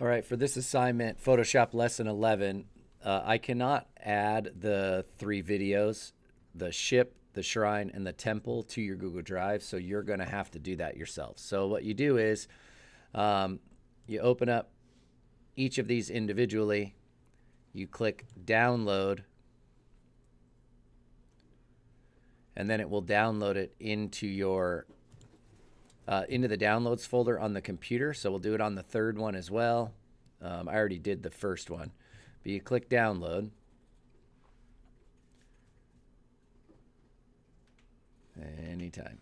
All right, for this assignment, Photoshop Lesson 11, I cannot add the three videos, the ship, the shrine, and the temple to your Google Drive, so you're going to have to do that yourself. So what you do is um, you open up each of these individually, you click download, and then it will download it into your into the downloads folder on the computer. So we'll do it on the third one as well. I already did the first one, but you click download. Anytime.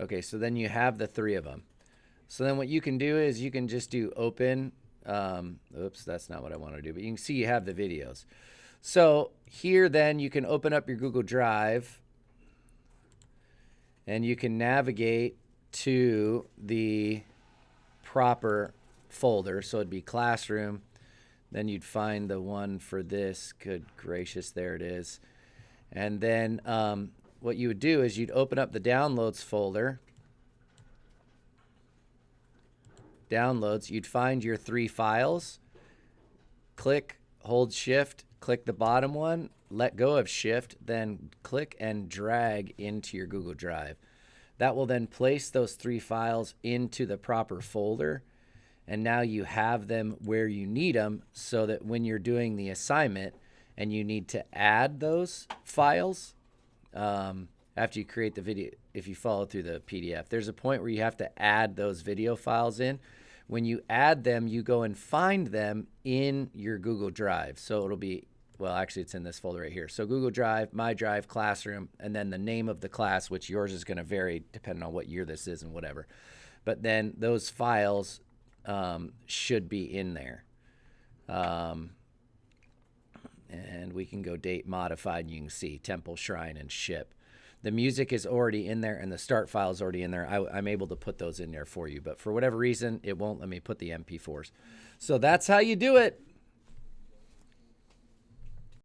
Okay, so then you have the three of them. So then what you can do is you can just do open. Oops, that's not what I want to do, but you can see you have the videos. So here then you can open up your Google Drive and you can navigate to the proper folder. So it'd be classroom. Then you'd find the one for this. Good gracious, there it is. And then what you would do is you'd open up the downloads folder. Downloads, you'd find your three files. Click, hold shift, click the bottom one, let go of shift, then click and drag into your Google Drive. That will then place those three files into the proper folder. And now you have them where you need them, so that when you're doing the assignment and you need to add those files, after you create the video, if you follow through the PDF, there's a point where you have to add those video files in. When you add them, you go and find them in your Google Drive. So it'll be, well, actually it's in this folder right here. So Google Drive, My Drive, Classroom, and then the name of the class, which yours is going to vary depending on what year this is and whatever. But then those files should be in there. And we can go date modified, and you can see temple, shrine, and ship. The music is already in there, and the start file is already in there. I'm able to put those in there for you, but for whatever reason, it won't let me put the MP4s. So that's how you do it.